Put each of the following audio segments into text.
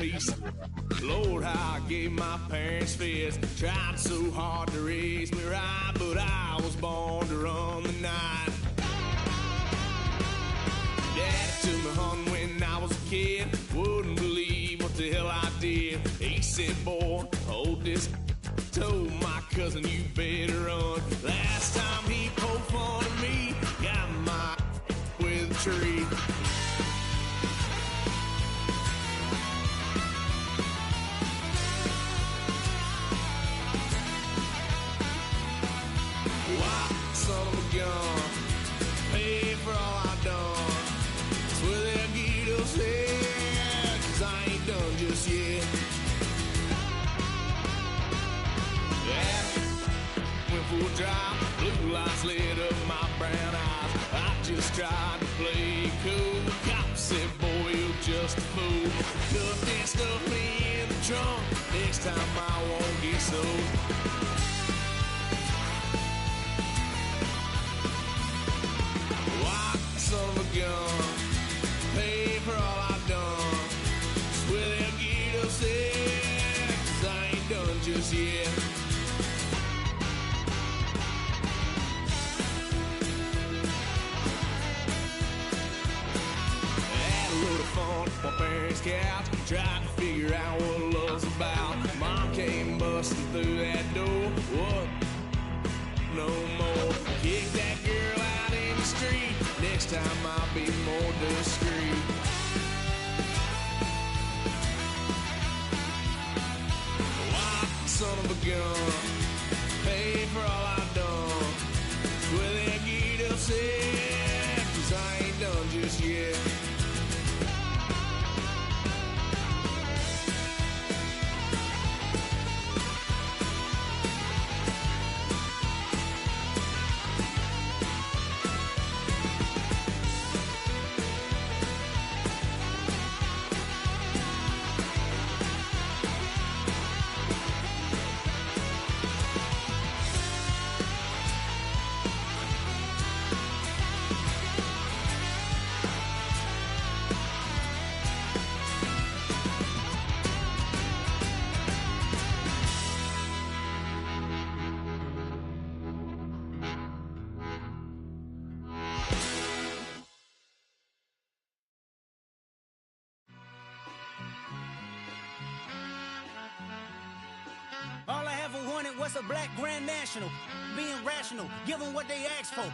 peace. Lord, how I gave my parents fits. Tried so hard to raise me right, but I was born to run the night. Daddy took me hunting when I was a kid. Wouldn't believe what the hell I did. He said, boy, hold this. Told my cousin, you better run. Last time he poked fun at me, got my with a tree. Son of a gun, pay for all I done. Swear they'll get us here, 'cause I ain't done just yet. Yeah, went for a drive, blue lights lit up my brown eyes. I just tried to play cool. Cop said, boy, you're just a fool. Cuffed and stuffed me in the trunk. Next time I won't get sold. Son of a gun, pay for all I've done. Swear they'll get us there, 'cause I ain't done just yet. Had a load of fun on my parents' couch, tried to figure out what love's about. Mom came busting through that door. What? No more. Kick that girl out in the street. Next time I'll be more discreet. Why, son of a gun, pay for all I've done. Swear they'll get upset, 'cause I ain't done just yet. All I ever wanted was a black Grand National. Being rational, give them what they ask for.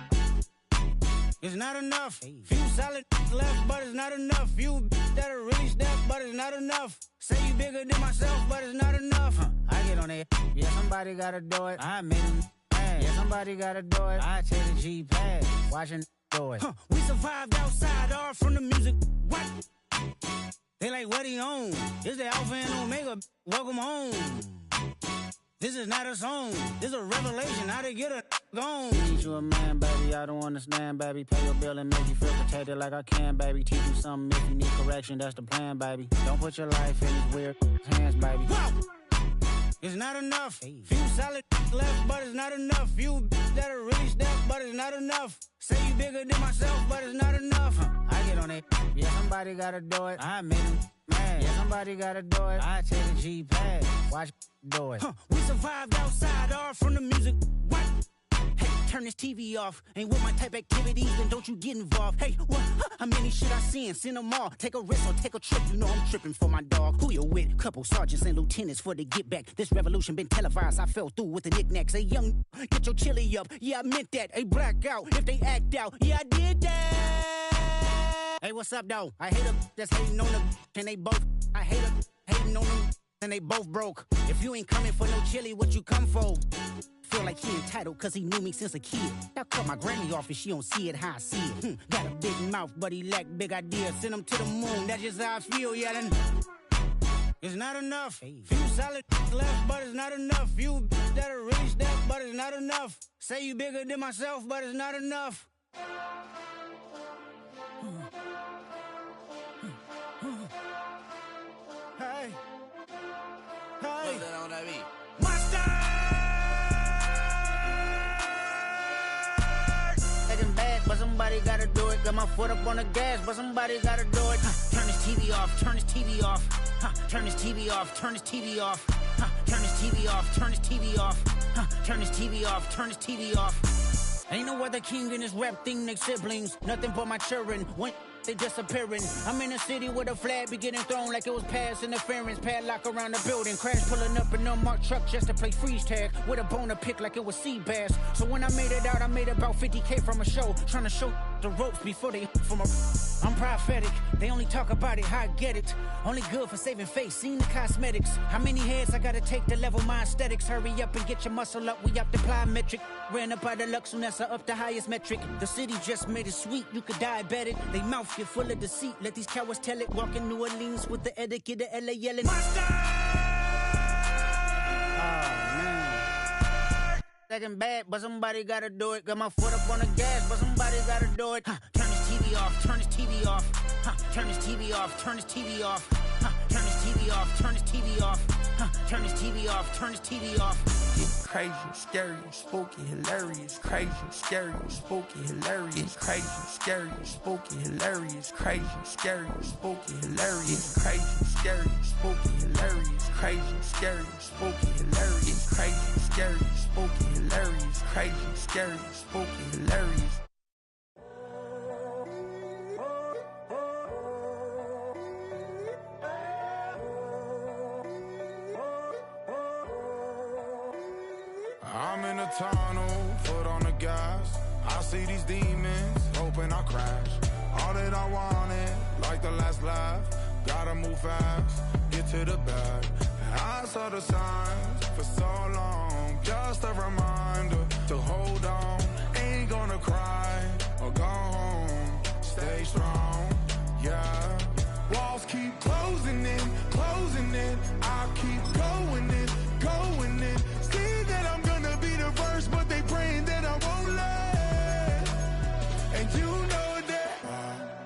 It's not enough. Few solid left, but it's not enough. Few that are really step, but it's not enough. Say you bigger than myself, but it's not enough. I get on it. Yeah, somebody gotta do it. I made him mad. Yeah, somebody gotta do it. I take the G-Pad. Watching do it. We survived outside, all from the music. What? They like, what he on? It's the Alpha and Omega. Welcome home. This is not a song. This is a revelation. How to get a gone. Teach you a man, baby. I don't understand, baby. Pay your bill and make you feel protected like I can, baby. Teach you something if you need correction. That's the plan, baby. Don't put your life in these weird hands, baby. Whoa! It's not enough. Few solid left, but it's not enough. Few that are really step, but it's not enough. Say you bigger than myself, but it's not enough. I get on it. Yeah, somebody gotta do it. I made him mad. Yeah, somebody gotta do it. I take the G-Pad. Watch do it. We survived outside, all from the music. What? Hey, turn this TV off. Ain't with my type activities, then don't you get involved. Hey, what? How many shit I seen? Send them all. Take a risk or take a trip. You know I'm tripping for my dog. Who you with? Couple sergeants and lieutenants for the get back. This revolution been televised. I fell through with the knickknacks. Hey, young, get your chili up. Yeah, I meant that. Hey, black out if they act out. Yeah, I did that. Hey, what's up, though? I hate them that's hating on them, and they both. I hate them hating on them, and they both broke. If you ain't coming for no chili, what you come for? Feel like he entitled cause he knew me since a kid. I cut my granny off and she don't see it how I see it. Got a big mouth but he lack big ideas. Send him to the moon, that's just how I feel, yelling. It's not enough. Few solid left but it's not enough. Few that are really step but it's not enough. Say you bigger than myself but it's not enough. Hey. Hey. What's that on that beat? But somebody gotta do it. Got my foot up on the gas, but somebody gotta do it. Turn this TV off, turn this TV off. Turn this TV off, turn this TV off. Turn this TV off, turn this TV off. Turn this TV off, turn this TV off. Ain't no other king in this rap thing, they siblings. Nothing but my children. When they disappearing. I'm in a city where the flag be getting thrown like it was past interference. Padlock around the building. Crash pulling up an unmarked truck just to play freeze tag. With a bone to pick like it was sea bass. So when I made it out, I made about 50K from a show. Trying to show the ropes before they from a... I'm prophetic. They only talk about it, how I get it. Only good for saving face, seen the cosmetics. How many heads I gotta take to level my aesthetics? Hurry up and get your muscle up, we up the plyometric. Ran up out of Lux, Unessa up the highest metric. The city just made it sweet, you could diabetic. They mouth get full of deceit, let these cowards tell it. Walk in New Orleans with the etiquette of LA yelling. Monster! Oh, man. Second bad, but somebody gotta do it. Got my foot up on the gas, but somebody gotta do it. Turn this TV off, turn this TV off. Turn this TV off, turn this TV off. Turn this TV off, turn this TV off. Turn this TV off, turn this TV off. It's crazy, scary, spooky, hilarious. Crazy, scary, spooky, hilarious. Crazy, scary, spooky, hilarious. Crazy, scary, spooky, hilarious. Crazy, scary, spooky, hilarious. Crazy, scary, spooky, hilarious. Crazy, scary, spooky, hilarious. Crazy, scary, spooky, hilarious. I'm in a tunnel, foot on the gas. I see these demons, hoping I crash. All that I wanted, like the last laugh. Gotta move fast, get to the bag. I saw the signs for so long, just a reminder to hold on. Ain't gonna cry or go home, stay strong, yeah. Walls keep closing in, closing in. I keep going in, going in. See that I'm gonna be the first, but they praying that I won't let. And you know that I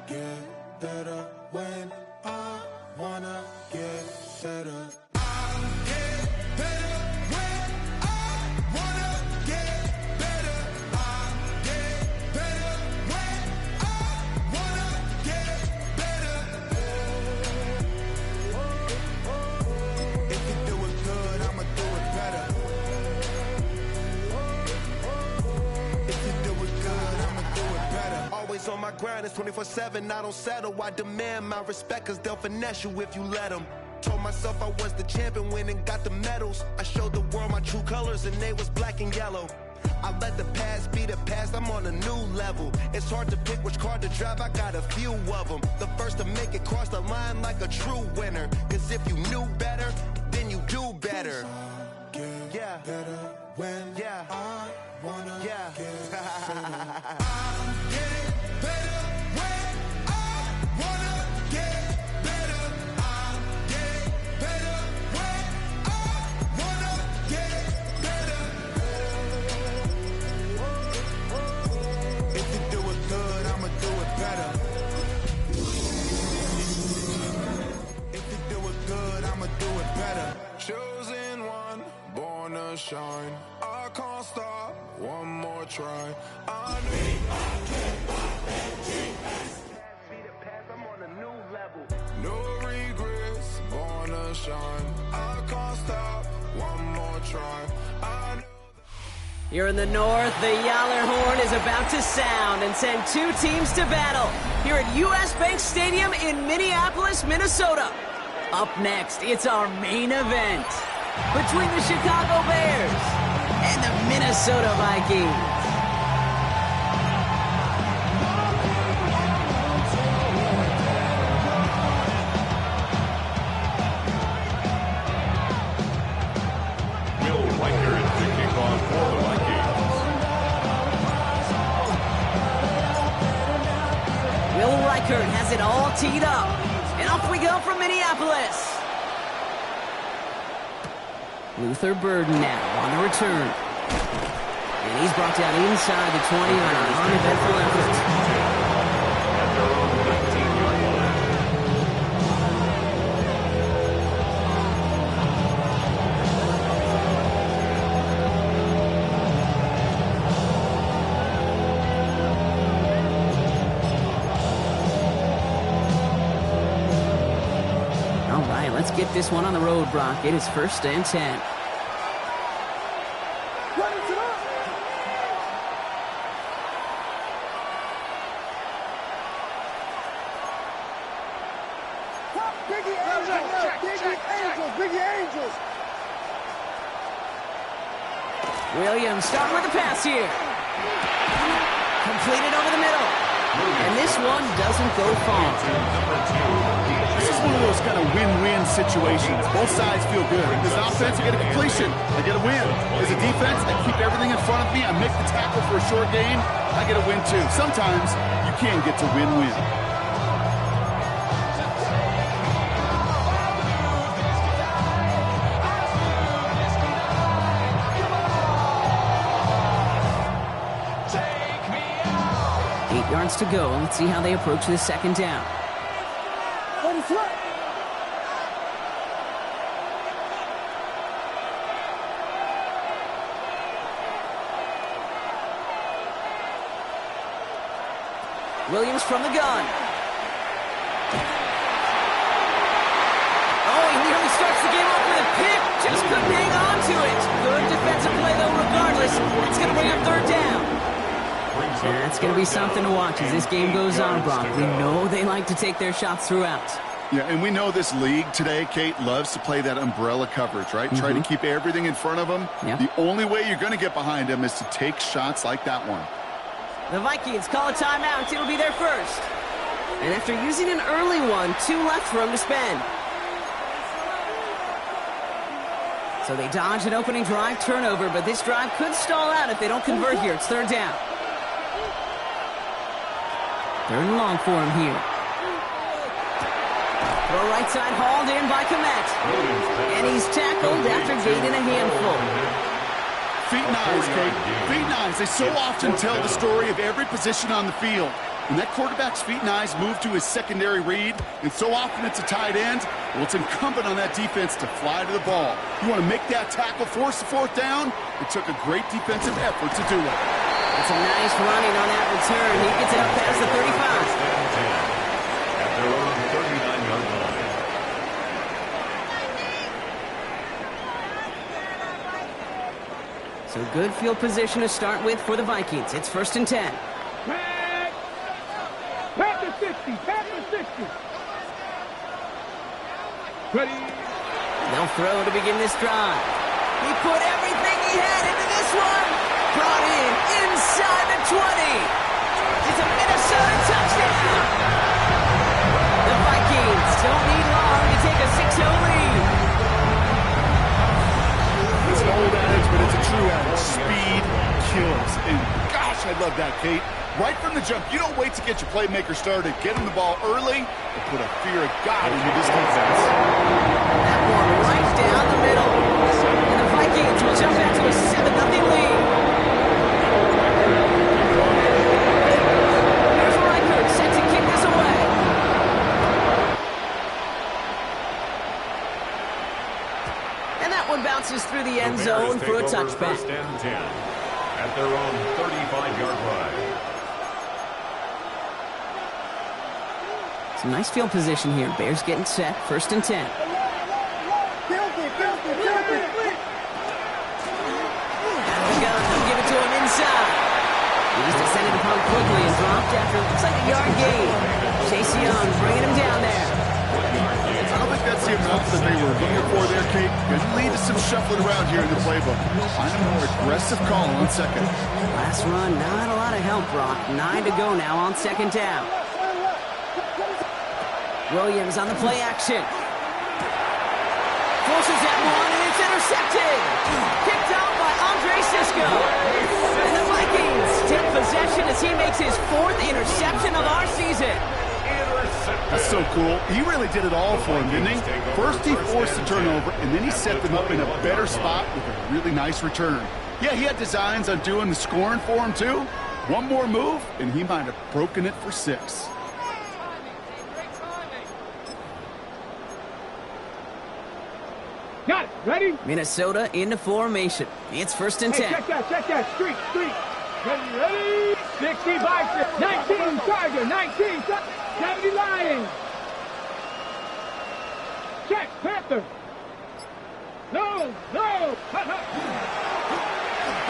get better when I wanna get better. I get better when I wanna get better. I get better when I wanna get better. If you do it good, I'ma do it better. If you do it good, I'ma do it better. Always on my grind, it's 24/7, I don't settle. I demand my respect, cause they'll finesse you if you let them. Told myself I was the champion, went and got the medals. I showed the world my true colors and they was black and yellow. I let the past be the past, I'm on a new level. It's hard to pick which car to drive, I got a few of them. The first to make it cross the line like a true winner. Cause if you knew better, then you do better. Yeah. Better when Yeah. I wanna Yeah. get better. I get better when I wanna get better. I get better when I wanna get better. If you do it good, I'ma do it better. If you do it good, I'ma do it better. Chosen one, born to shine. I can't stop, one more try. I need I'm on a new level. no regrets, born to shine. I can't stop, one more try. I know. Here in the north, the Yaller horn is about to sound and send two teams to battle here at US Bank Stadium in Minneapolis, Minnesota. Up next, it's our main event between the Chicago Bears and the Minnesota Vikings. Will Riker is the kickoff for the Vikings. Will Reichert has it all teed up. And off we go from Minneapolis. Luther Burden now on the return. And he's brought down inside the 20 on an uneventful effort. At their own 19-yard line. All right, Let's get this one on the road, Brock. It is 1st and 10. Williams starting with the pass here. Completed over the middle. And this one doesn't go far. This is one of those kind of win-win situations. Both sides feel good. As an offense, I get a completion. I get a win. As a defense, I keep everything in front of me. I make the tackle for a short gain. I get a win too. Sometimes you can get to win-win. 8 yards to go. Let's see how they approach this 2nd down. Williams from the gun. Oh, he nearly starts the game off with a pick. Just couldn't hang on to it. Good defensive play, though, regardless. It's going to bring up 3rd down. That's going to be something to watch as this game goes on, Brock. We know they like to take their shots throughout. Yeah, and we know this league today, Kate, loves to play that umbrella coverage, right? Try to keep everything in front of them. Yep. The only way you're going to get behind them is to take shots like that one. The Vikings call a timeout. It'll be their first. And after using an early one, 2 left for them to spend. So they dodge an opening drive turnover, but this drive could stall out if they don't convert here. It's 3rd down. 3rd and long for him here. Throw right side hauled in by Komet. And he's tackled after gaining a handful. Feet and eyes, Kate. Feet and eyes. They so often tell the story of every position on the field. When that quarterback's feet and eyes move to his secondary read, and so often it's a tight end, well, it's incumbent on that defense to fly to the ball. You want to make that tackle, force the 4th down? It took a great defensive effort to do it. It's a nice running on that return. He gets it up past the 35. At their own 39-yard line. So good field position to start with for the Vikings. It's 1st and 10. Pack the 60. Pack the 60. Ready. They'll throw to begin this drive. He put everything he had into this one. Brought in inside the 20. It's a Minnesota touchdown. The Vikings don't need long to take a 6-0 lead. It's an old adage, but it's a true adage. Speed kills. And gosh, I love that, Kate. Right from the jump, you don't wait to get your playmaker started. Get him the ball early and put a fear of God into this defense. That one right down the middle. And the Vikings will jump back to a 7-0 lead. Here's Reichert set to kick this away. And that one bounces through the end zone for a touchback. 1st and 10 at their own 35-yard line. Some nice field position here. Bears getting set. 1st and 10. Out of the gun. They'll give it to him inside. He just descended upon quickly and dropped after it looks like a yard gain. Chase Young bringing him down there. I don't think that's the amount that they were looking for there, Kate. Could lead to some shuffling around here in the playbook. Find a more aggressive call on 2nd. Last run, not a lot of help, Brock. 9 to go now on 2nd down. Williams on the play action. Forces that one, and it's intercepted. Picked off by Andre Sisco. And the Vikings take possession as he makes his 4th interception of our season. That's so cool. He really did it all for him, didn't he? First he forced the turnover, and then he set them up in a better spot with a really nice return. Yeah, he had designs on doing the scoring for him, too. One more move, and he might have broken it for 6. Got it. Ready? Minnesota into formation. It's 1st and 10. Hey, check that. Street. Ready? 60 bikes. 19 Tiger. 19. 70 Lions. check, Panther. No.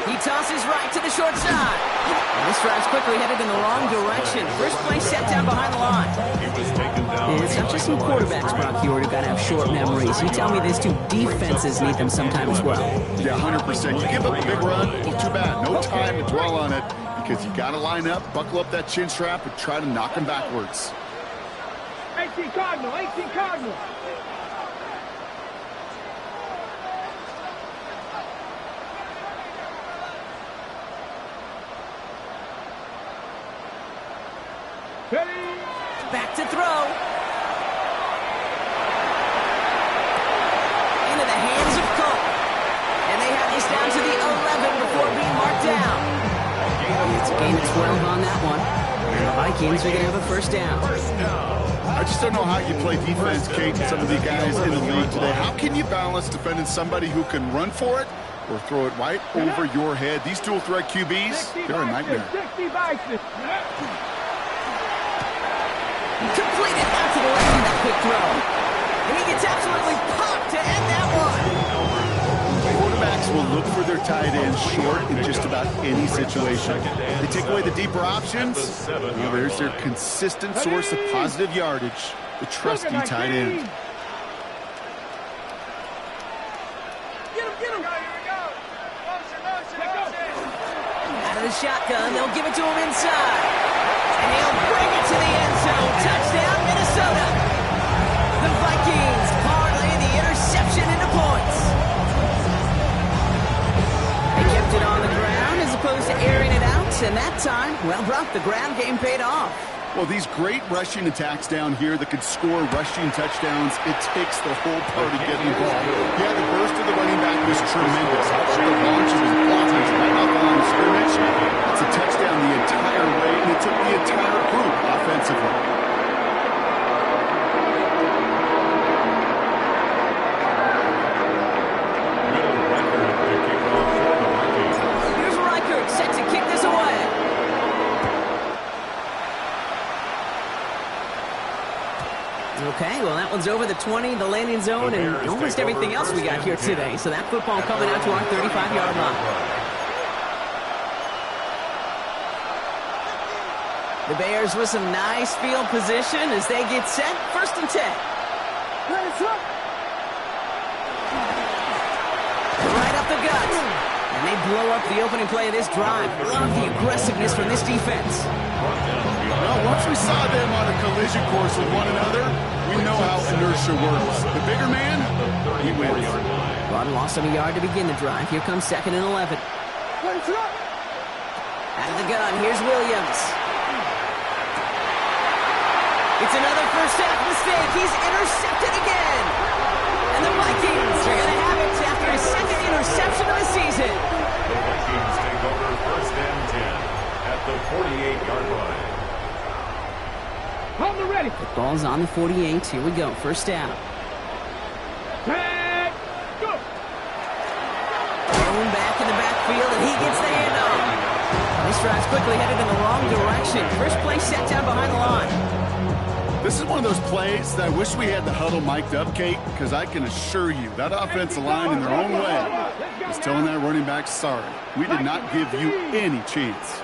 He tosses right to the short side. And this drive's quickly headed in the wrong direction. First play set down behind the line. And it's not just some quarterbacks, Brock Huard, who got to have short memories. You tell me these two defenses need them sometime as well. Yeah, 100%. You give up a big run, well, too bad. No time to dwell on it because you got to line up, buckle up that chin strap, and try to knock them backwards. 18 Cardinal. Back to throw. Into the hands of Cole. And they have this down to the 11 before being marked down. It's a gain of 12 on that one. And the Vikings are going to have a first down. I just don't know how you play defense, Kate, and some of the guys in the league today. How can you balance defending somebody who can run for it or throw it right over your head? These dual threat QBs, they're a nightmare. 60 Bison. Completed out to the left on that quick throw. And he gets absolutely popped to end that one. Quarterbacks will look for their tight ends short in just about any situation. They take away the deeper options. Well, there's their consistent source of positive yardage, the trusty tight end. Get him. Out of the shotgun, they'll give it to him inside. And he'll bring it to the end zone. Touchdown, Minnesota. The Vikings parlay the interception into points. They kept it on the ground as opposed to airing it out. And that time, well, Brock, the ground game paid off. Well, these great rushing attacks down here that could score rushing touchdowns, it takes the whole party getting involved. Yeah, the burst of the running back was tremendous. How about the launch of his blockers right off the line of scrimmage? It's a touchdown the entire way, and it took the entire group offensively. Here's Reichert set to kick this away. Okay, well, that one's over the 20, the landing zone, and almost everything else we got here today. So that football coming out to our 35-yard line. The Bears with some nice field position as they get set. 1st and 10. Right up the gut. And they blow up the opening play of this drive. Love the aggressiveness from this defense. Well, once we saw them on a collision course with one another, we know how inertia works. The bigger man, he wins. Rod lost him a yard to begin the drive. Here comes 2nd and 11. Out of the gun, here's Williams. It's another first half mistake. He's intercepted again. And the Vikings are going to have it after his 2nd interception of the season. The Vikings take over 1st and 10 at the 48-yard line. Hold the ready. The ball's on the 48. Here we go. First down. Tag. Go. Thrown back in the backfield, and he gets the handoff. This drive's quickly headed in the wrong direction. First play set down behind the line. This is one of those plays that I wish we had the huddle mic'd up, Kate, because I can assure you that offensive line in their own way is telling that running back, sorry, we did not give you any chance.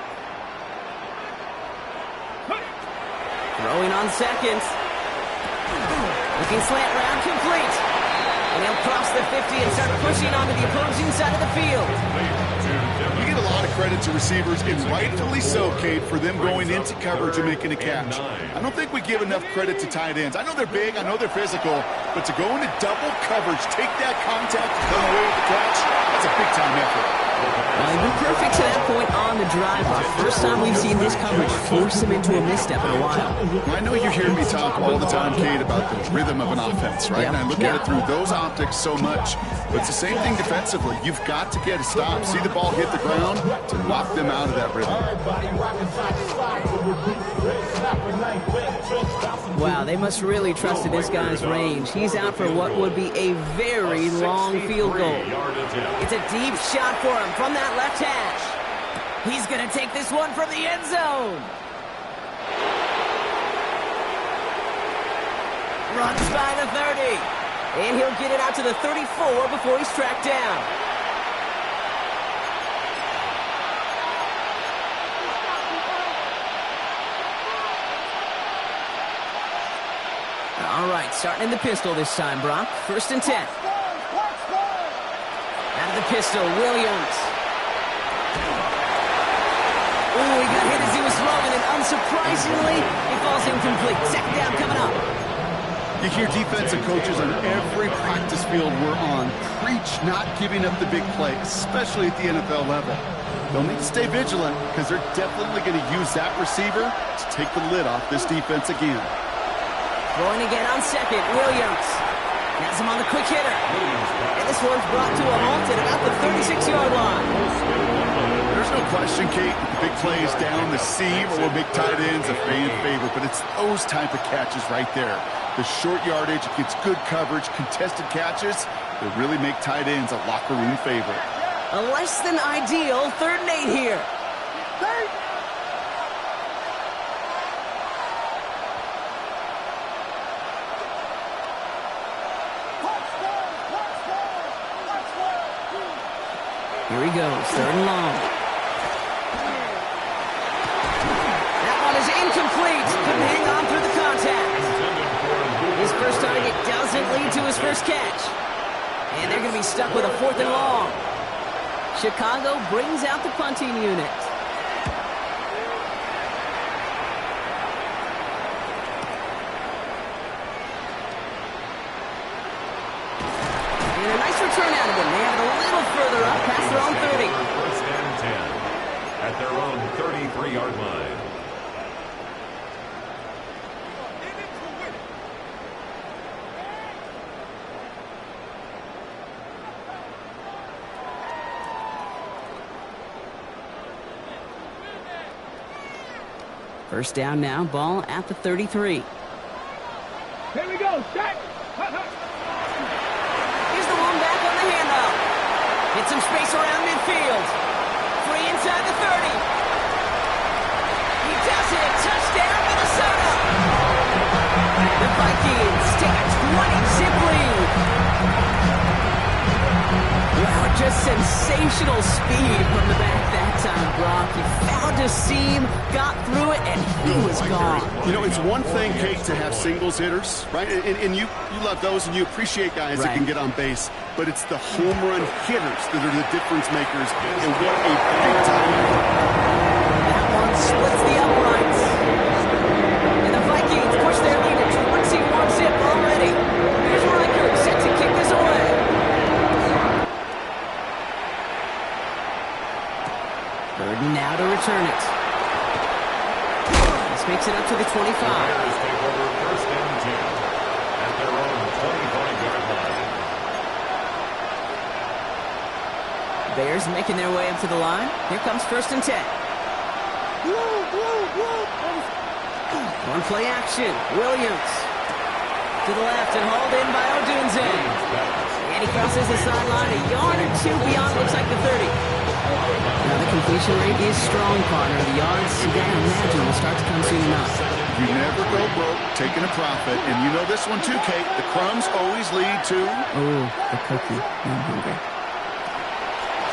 Throwing on 2nd. Looking slant round, complete. And he'll cross the 50 and start pushing onto the opposing side of the field. You get a lot of credit to receivers, and rightfully so, Kate, for them going into coverage and making a catch. I don't think we give enough credit to tight ends. I know they're big, I know they're physical, but to go into double coverage, take that contact, and come away with the catch, that's a big-time effort. Well, they've been perfect to that point on the drive. First time we've seen this coverage force him into a misstep in a while. I know you hear me talk all the time, Kate, about the rhythm of an offense, right? And I look at it through those optics so much. But it's the same thing defensively. You've got to get a stop. See the ball hit the ground to knock them out of that rhythm. Wow, they must really trust in this guy's range. He's out for what would be a very long field goal. It's a deep shot for him from that left hash. He's going to take this one from the end zone. Runs by the 30. And he'll get it out to the 34 before he's tracked down. All right, starting in the pistol this time, Brock. 1st and 10. Out of the pistol, Williams. Oh, he got hit as he was throwing, and unsurprisingly, he falls incomplete. 2nd down coming up. You hear defensive coaches on every practice field we're on preach not giving up the big play, especially at the NFL level. They'll need to stay vigilant because they're definitely going to use that receiver to take the lid off this defense again. Throwing again on 2nd, Williams. Has him on the quick hitter. And this one's brought to a halt at about the 36-yard line. There's no question, Kate, the big play is down the seam or big tight ends a fan favorite, but it's those type of catches right there. The short yardage, gets good coverage, contested catches that really make tight ends a locker room favorite. A less than ideal 3rd and 8 here. Here he goes, 3rd and long. That one is incomplete. Couldn't hang on through the contact. His first target doesn't lead to his first catch. And they're going to be stuck with a 4th and long. Chicago brings out the punting unit. And a nice return out of them. They have it a little further up past their own 30. 1st and 10 at their own 33-yard line. First down now, ball at the 33. Here we go, set. Here's the one back on the handoff. Get some space around midfield. Free inside the 30. He does it. Touchdown, Minnesota. The Vikings take a 20-zip lead. Wow, just sensational speed from the back that time, Brock. He found a seam, got through it, and he was gone. You know, it's one thing, Kate, to have singles hitters, right? And you love those and you appreciate guys that can get on base. But it's the home run hitters that are the difference makers. And what a big time. That one splits the uprights. And the Vikings push their lead to 21-zip already. Here's Riker set to kick this away. Burden now to return it. This makes it up to the 25. The Bears take over 1st and 10 at their own 25-yard line. Bears making their way up to the line. Here comes 1st and 10. One play action. Williams to the left and hauled in by Odunze. And he crosses the sideline a yard or two beyond, looks like the 30. Now the completion rate is strong, Connor. The yards, you gotta imagine, will start to come soon enough. You never go broke taking a profit. And you know this one too, Kate. The crumbs always lead to... Oh, the cookie. I'm hungry.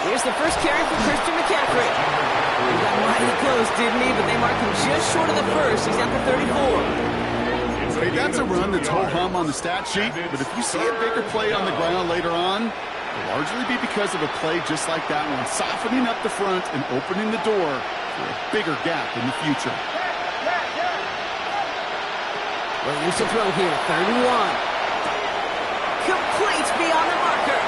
Here's the first carry for Christian McCaffrey. He got mighty close, didn't he? But they marked him just short of the first. He's at the 34. Hey, that's a run that's ho-hum on the stat sheet. But if you see a bigger play on the ground later on, it'll largely be because of a play just like that one, softening up the front and opening the door for a bigger gap in the future. Williams to throw here, 3rd and 1. Complete beyond the marker.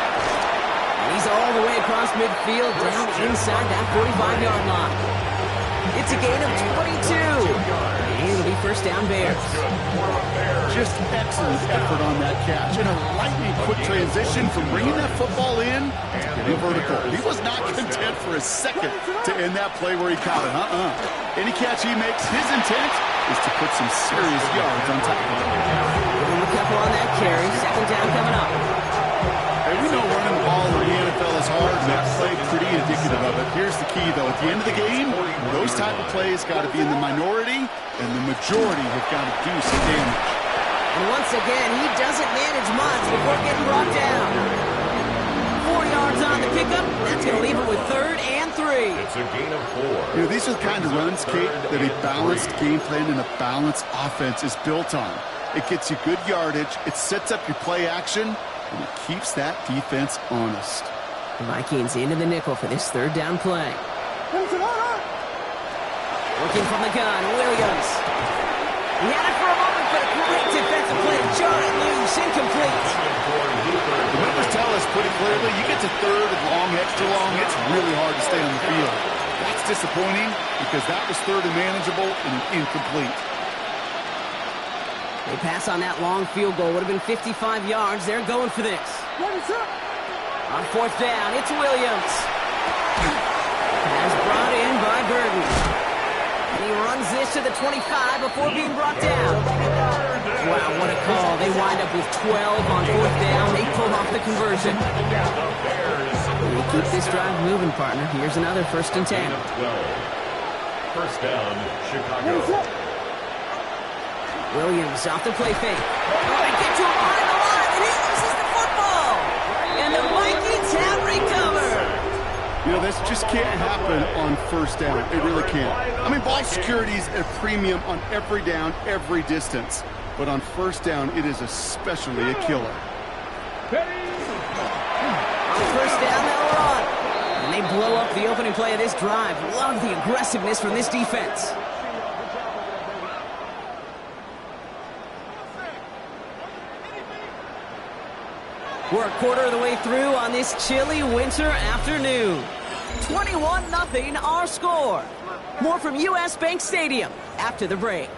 And he's all the way across midfield, down inside that 45-yard line. It's a gain of 22. And it'll be 1st down Bears. Just excellent effort on that catch. And a lightning quick transition from bringing that football in to getting vertical. He was not content for a second to end that play where he caught it. Any catch he makes, his intent is to put some serious yards on top of it. Be careful on that carry. 2nd down coming up. Hey, we know running the ball in the NFL is hard, and that play pretty indicative of it. Here's the key, though. At the end of the game, those type of plays got to be in the minority, and the majority have got to do some damage. And once again, he doesn't manage much before getting brought down. 4 yards on the pickup. That's going to leave it with 3rd and 3. It's a gain of 4. You know, these are the kind of runs, Kate, that a balanced game plan and a balanced offense is built on. It gets you good yardage, it sets up your play action, and it keeps that defense honest. The Vikings into the nickel for this 3rd down play. Looking from the gun, Williams. He had it for a moment, but a great defensive play to jar it loose, incomplete. The numbers tell us pretty clearly, you get to 3rd and long, extra long, it's really hard to stay on the field. That's disappointing because that was 3rd and manageable and incomplete. They pass on that long field goal. Would have been 55 yards. They're going for this. On 4th down, it's Williams. Pass brought in by Burton. And he runs this to the 25 before being brought down. Wow, what a call. They wind up with 12 on 4th down. They pull off the conversion. They keep this drive moving, partner. Here's another 1st and 10. 1st down, Chicago. Williams off the play fake. Oh, they get to him on the line, and he loses the football. And the Vikings have recovered. You know, this just can't happen on 1st down. It really can't. I mean, ball security is a premium on every down, every distance. But on 1st down, it is especially a killer. On 1st down, they'll run. And they blow up the opening play of this drive. Love the aggressiveness from this defense. We're a quarter of the way through on this chilly winter afternoon. 21-0 our score. More from U.S. Bank Stadium after the break.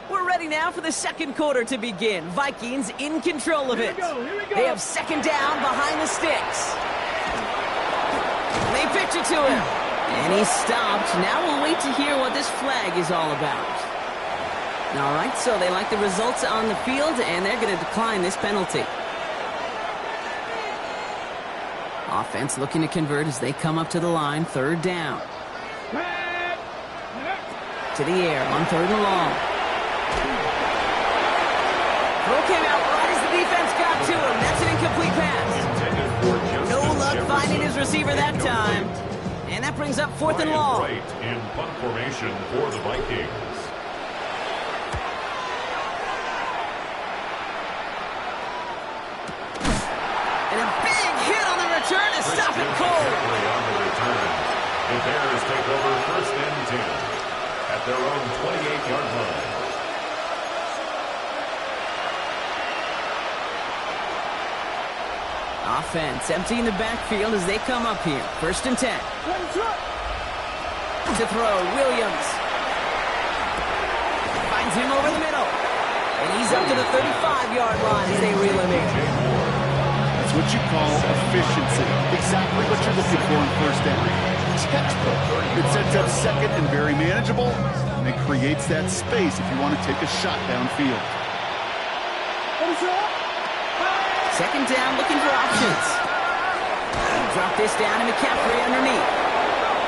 We're ready now for the 2nd quarter to begin. Vikings in control of it. They have 2nd down behind the sticks. They pitch it to him. And he's stopped. Now we'll wait to hear what this flag is all about. All right, so they like the results on the field, and they're going to decline this penalty. Offense looking to convert as they come up to the line. 3rd down. To the air on 3rd and long. Throw came out right as the defense got to him. That's an incomplete pass. No luck finding his receiver that time. And that brings up 4th and long. Right in punt formation for the Vikings. And a big hit on the return to stop it cold. On the return. The Bears take over 1st and 10 at their own 28-yard line. Offense emptying the backfield as they come up here. 1st and 10. To throw, Williams. Finds him over the middle. And he's up to the 35-yard line as they reel him in. That's what you call efficiency. Exactly what you're looking for in 1st down. Textbook. It sets up 2nd and very manageable, and it creates that space if you want to take a shot downfield. 2nd down, looking for options. Drop this down to McCaffrey underneath.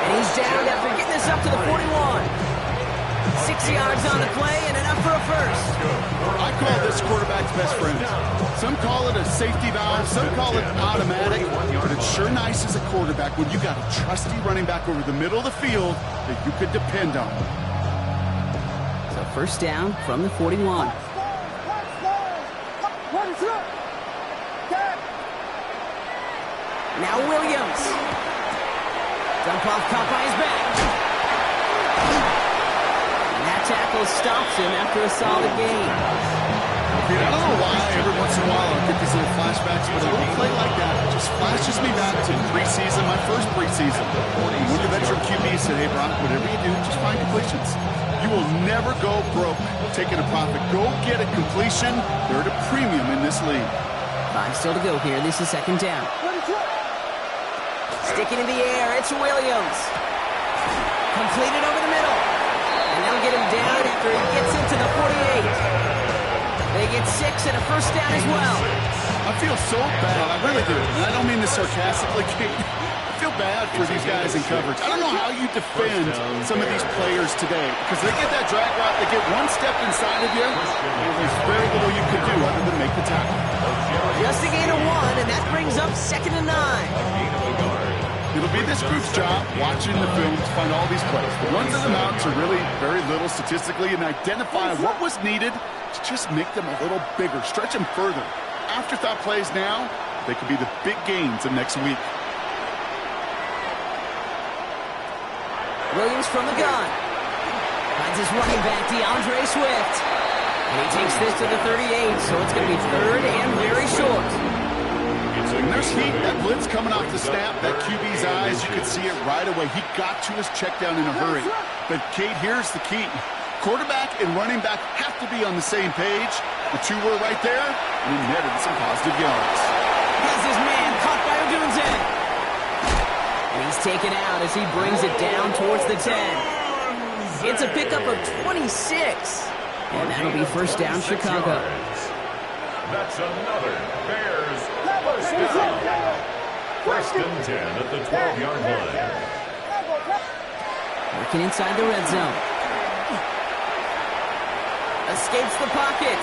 And he's down after getting this up to the 41. 6 yards on the play and enough for a 1st. I call this quarterback's best friend. Some call it a safety valve, some call it automatic, but it's sure nice as a quarterback when you got a trusty running back over the middle of the field that you could depend on. So 1st down from the 41. Now Williams. Dump off caught by his back. And that tackle stops him after a solid gain. I don't know why every once in a while I'll get these little flashbacks, but a little play like that just flashes me back to preseason, my first preseason. When the veteran QB said, hey, Brock, whatever you do, just find completions. You will never go broke taking a profit. Go get a completion. They're at a premium in this league. 5 still to go here. This is 2nd down. Sticking in the air, it's Williams. Completed over the middle. And they'll get him down after he gets into the 48. They get 6 and a 1st down as well. I feel so bad. I really do. And I don't mean this sarcastically, Kate. I feel bad for these guys in coverage. I don't know how you defend some of these players today because they get that drag route, they get one step inside of you, and there's very little you can do other than make the tackle. Just a gain of 1, and that brings up 2nd and 9. It'll be this group's job watching the film to find all these plays. The runs of the mountains are really very little statistically and identify what was needed to just make them a little bigger, stretch them further. Afterthought plays now, they could be the big gains of next week. Williams from the gun. Finds his running back, DeAndre Swift. And he takes this to the 38, so it's going to be 3rd and very short. And there's heat. That blitz coming off the snap, that QB's eyes, you could see it right away. He got to his check down in a hurry. But, Kate, here's the key. Quarterback and running back have to be on the same page. The two were right there, and he netted some positive yards. Has his man caught by Odunze. And he's taken out as he brings it down towards the 10. It's a pickup of 26. And that'll be 1st down, Chicago. That's another Bears first down. 1st and 10 at the 12-yard line. Working inside the red zone. Escapes the pocket.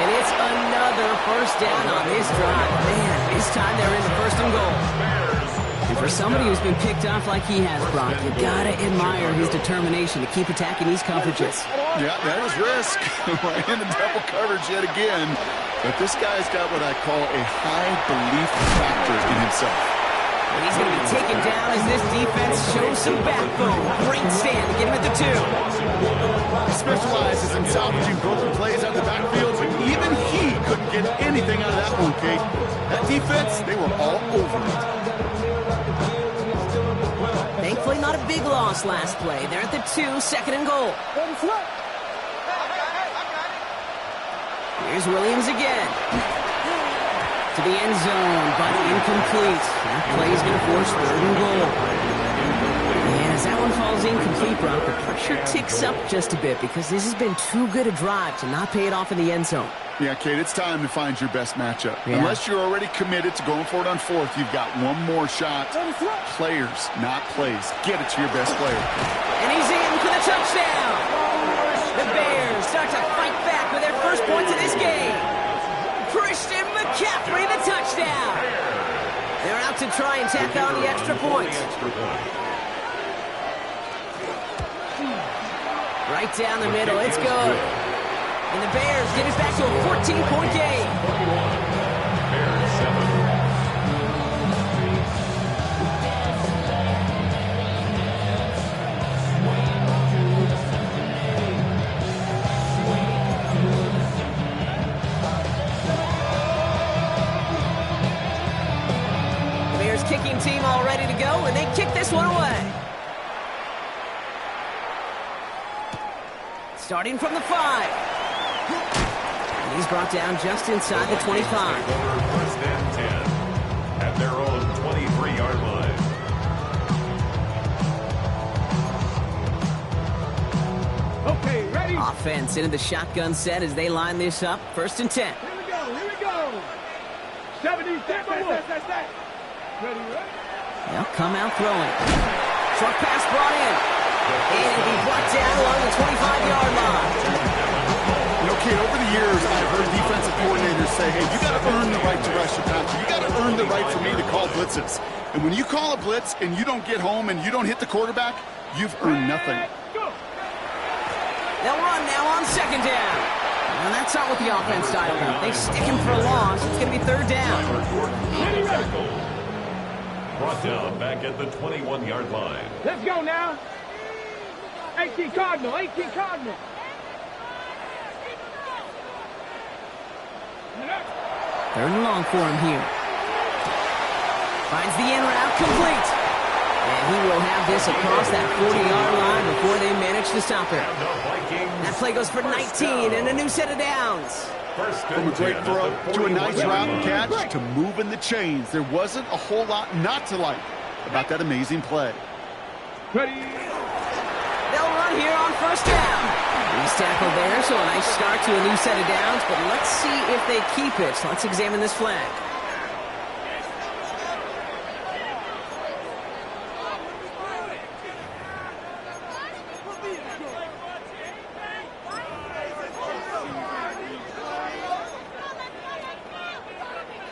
And it's another 1st down on this drive. Man, this time they're in the 1st and goal. And for somebody who's been picked off like he has, Brock, you gotta admire his determination to keep attacking these coverages. Yeah, that was risk. Right in the double coverage yet again. But this guy's got what I call a high belief factor in himself. And he's going to be taken down as this defense shows some backbone. Great stand to get him at the 2. He specializes in salvaging broken plays out of the backfield, but even he couldn't get anything out of that one, Kate. That defense, they were all over it. Thankfully, not a big loss last play. They're at the 2, 2nd and goal. Here's Williams again. To the end zone, but incomplete. That play is going to force 3rd and goal. And as that one falls incomplete, Brock, the pressure ticks up just a bit because this has been too good a drive to not pay it off in the end zone. Yeah, Kate, it's time to find your best matchup. Yeah. Unless you're already committed to going for it on 4th, you've got one more shot. Players, not plays. Get it to your best player. And he's in for the touchdown. The Bears start to fight back with their first points of this game. Christian McCaffrey, the touchdown. They're out to try and tack on the extra point. Right down the middle, it's good. And the Bears get it back to a 14-point game. Bears 7. Bears kicking team all ready to go, and they kick this one away. Starting from the 5. And he's brought down just inside the 25. 1st and 10 at their own 23-yard line. Okay, ready? Offense into the shotgun set as they line this up. 1st and 10. Here we go. 70, that. Ready? They'll come out throwing. Short pass brought in. And it'll be brought down along the 25-yard line. You know, Kate, over the years, I've heard defensive coordinators say, hey, you got to earn the right to rush your passer. You got to earn the right for me to call blitzes. And when you call a blitz and you don't get home and you don't hit the quarterback, you've earned nothing. They'll run now on 2nd down. And that's not what the offense dialed up. They stick him for a loss. It's going to be 3rd down. Brought down back at the 21-yard line. Let's go now. 18 Cardinal. 3rd and long for him here. Finds the in route complete. And he will have this across that 40-yard line before they manage to stop him. That play goes for 19 and a new set of downs. From a great throw to a nice route and catch to moving the chains. There wasn't a whole lot not to like about that amazing play. Ready? They'll run here on 1st down. He's tackled there, so a nice start to a new set of downs, but let's see if they keep it. So let's examine this flag.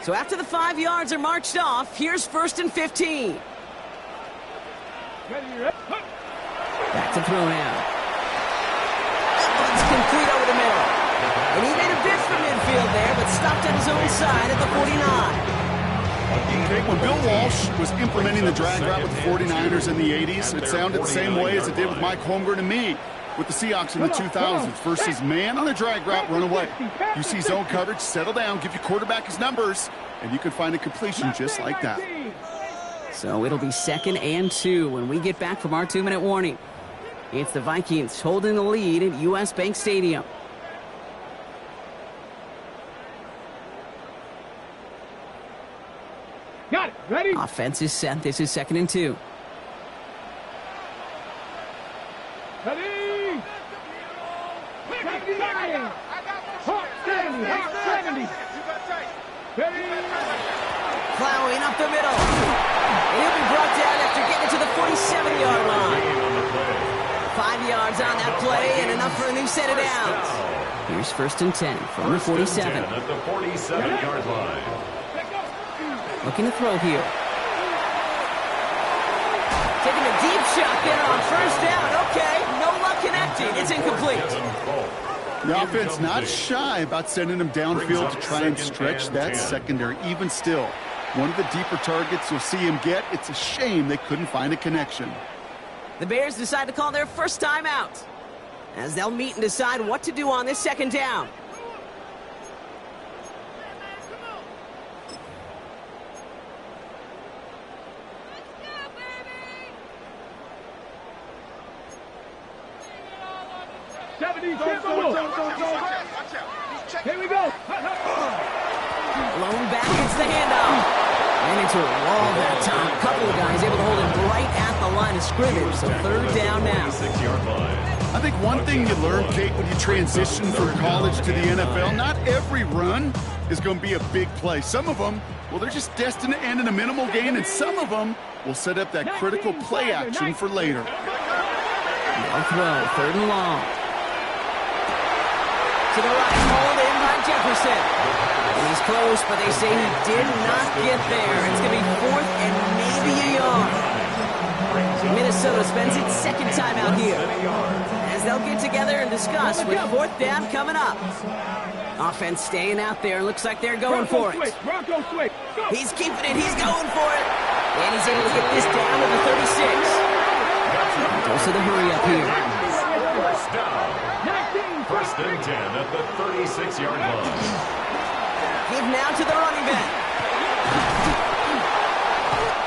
So after the 5 yards are marched off, here's 1st and 15. Back to throw now. It's complete over the middle. And he made a bit from midfield there, but stopped at his own side at the 49. Okay, when Bill Walsh was implementing the drag route with the 49ers in the 80s, it sounded the same way as it did with Mike Holmgren and me with the Seahawks in the 2000s versus man on a drag route, run away. You see zone coverage, settle down, give your quarterback his numbers, and you can find a completion just like that. So it'll be 2nd and 2 when we get back from our 2-minute warning. It's the Vikings holding the lead at U.S. Bank Stadium. Got it. Ready? Offense is set. This is 2nd and 2. Ready? 79. Hawk 70. Hawk 70. Ready? Plowing up the middle. And he'll be brought down after getting to the 47-yard line. 5 yards on that play and enough for a new set of downs. Here's 1st and 10 from the 47. At the 47-yard line. Looking to throw here. Taking a deep shot there on 1st down. Okay, no luck connecting. It's incomplete. The offense not shy about sending him downfield to try and stretch that secondary. Even still, one of the deeper targets you'll see him get. It's a shame they couldn't find a connection. The Bears decide to call their first timeout as they'll meet and decide what to do on this 2nd down. Here we go. Blown back, it's the handoff. And into a wall that time. A couple of guys able to hold him right at the line of scrimmage. So 3rd down now. I think one thing you learn, Kate, when you transition from college to the NFL, not every run is going to be a big play. Some of them, well, they're just destined to end in a minimal gain, and some of them will set up that critical play action for later. No throw, 3rd and long. To the right, hauled in by Jefferson. And he's close, but they say he did not get there. It's going to be 4th and maybe a yard. Minnesota spends its 2nd time out here as they'll get together and discuss with 4th down coming up. Offense staying out there. Looks like they're going for it. He's keeping it. He's going for it. And he's able to get this down to the 36. Goes to the hurry up here. 1st and 10 at the 36-yard line. Give now to the running back.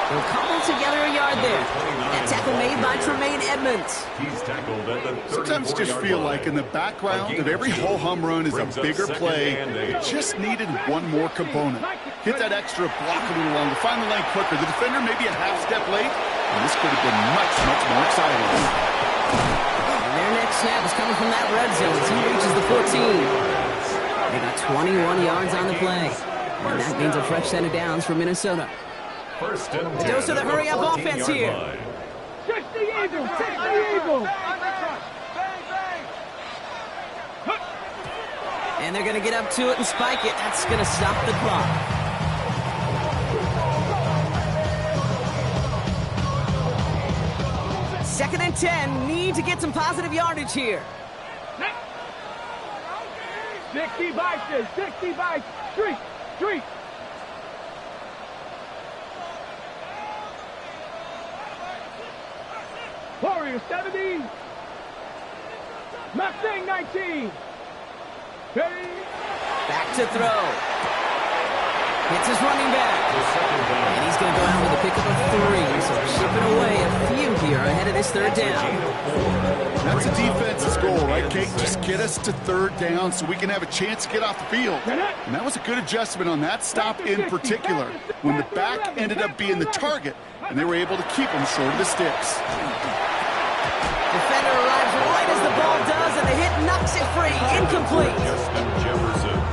They'll cobble together a yard there. That tackle made by Tremaine Edmonds. He's tackled at the 34-yard line. Sometimes just feel like in the background of every ho-hum run is a bigger play. It just needed one more component. Hit that extra block a little longer. Find the lane quicker. The defender maybe a half step late. And this could have been much, much more exciting. And their next snap is coming from that red zone as he reaches the 14. They got 21 yards on the play. And that means a fresh set of downs for Minnesota. 1st and 10. The dose of the hurry-up offense here. 60 Eagles! 60 Eagles! And they're going to get up to it and spike it. That's going to stop the clock. Second and 10. Need to get some positive yardage here. 60 Vikings! 60 Vikings! Street! Warriors 70. Mustang 19. Ready? Back to throw. Hits his running back. And he's going to go out with a pickup of 3. So chipping away a few here ahead of this 3rd down. That's a defense's goal, right, Kate? Just get us to 3rd down so we can have a chance to get off the field. And that was a good adjustment on that stop in particular, when the back ended up being the target, and they were able to keep him short of the sticks. Defender arrives right as the ball does, and the hit knocks it free. Incomplete.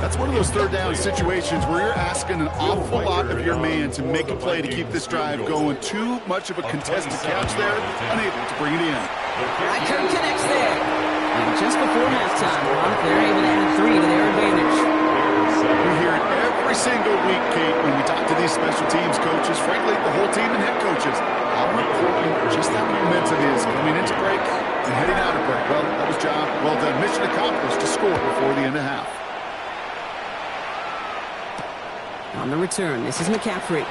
That's one of those 3rd down situations where you're asking an awful lot of your man to make a play to keep this drive going. Too much of a contested catch there, unable to bring it in. Reichert connects there. And just before halftime, they're able to add 3 to their advantage. You hear it every Every single week, Kate, when we talk to these special teams coaches, frankly, the whole team and head coaches, how important just that momentum is coming into break and heading out of break. Well, that was job well done. Mission accomplished to score before the end of half. On the return, this is McCaffrey.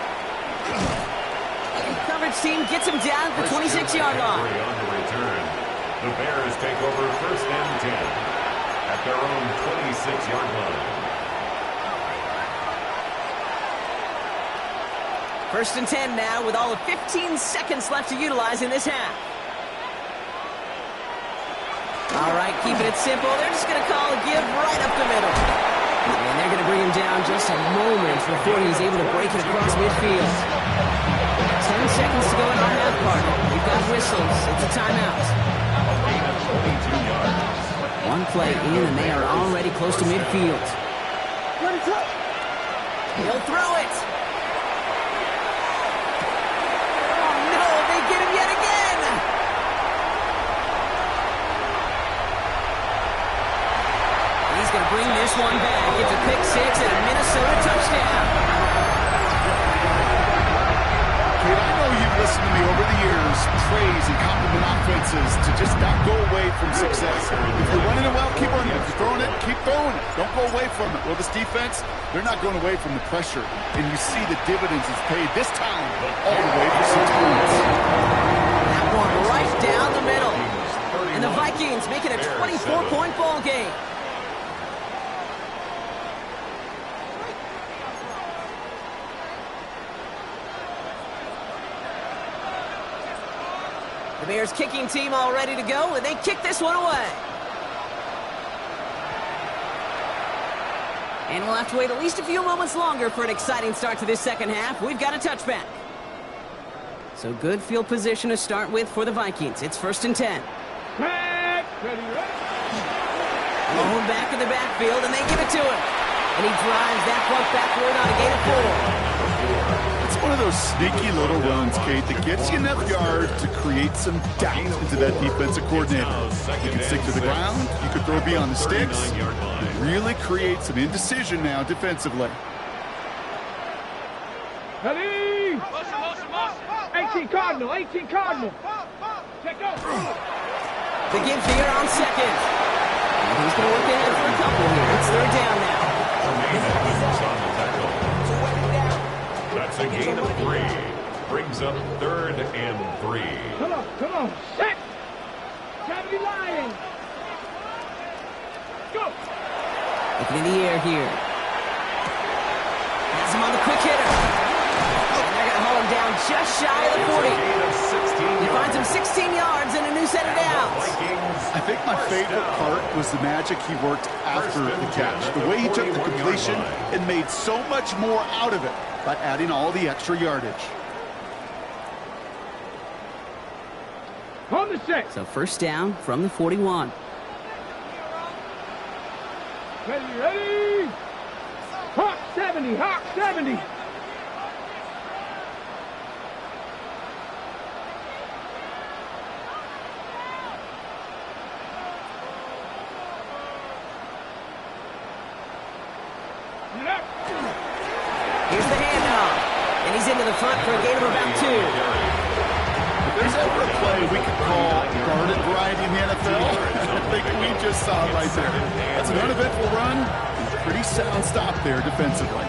Coverage team gets him down at the 26-yard line. On the return, the Bears take over 1st and 10 at their own 26-yard line. 1st and 10 now with all of 15 seconds left to utilize in this half. All right, keeping it simple. They're just going to call a give right up the middle. And they're going to bring him down just a moment before he's able to break it across midfield. 10 seconds to go in our half part. We've got whistles. It's a timeout. One play in, and they are already close to midfield. He'll throw it. Bring this one back. It's a pick 6 and a Minnesota touchdown. Kate, I know you've listened to me over the years praise and compliment offenses to just not go away from success. If you're running it well, keep running it. If you're throwing it, keep throwing it. Don't go away from it. Well, this defense, they're not going away from the pressure. And you see the dividends it's paid this time all the way for 6 points. That one right down the middle. And the Vikings make it a 24-point ball game. The Bears kicking team all ready to go, and they kick this one away. And we'll have to wait at least a few moments longer for an exciting start to this second half. We've got a touchback. So good field position to start with for the Vikings. It's 1st and 10. Blown back in the backfield, and they give it to him. And he drives that puck backward on a gain of 4. It's one of those sneaky little runs, Kate, that gets you enough yards to create some doubt into that defensive coordinator. You can stick to the ground. You can throw beyond the sticks. It really creates some indecision now defensively. Ready? 18 Cardinal, 18 Cardinal. Check out. The give here on 2nd. And he's going to work ahead for a couple here. It's 3rd down now. That's a gain of 3. Brings up 3rd and 3. Come on. Set. Gravity Lions. Go. Looking in the air here. Has him on the quick hitter. And they're going to hold him down just shy of the 40. He finds him 16 yards and a new set of downs. I think my favorite part was the magic he worked after the catch. The way he took the completion and made so much more out of it by adding all the extra yardage. On the set. So 1st down from the 41. Ready? Hawk 70, Hawk 70. Here's the handoff. And he's into the front for a gain of about 2. If there's ever a play we could call guarded variety in the NFL, I think we just saw it right there. That's an uneventful run and a pretty sound stop there defensively.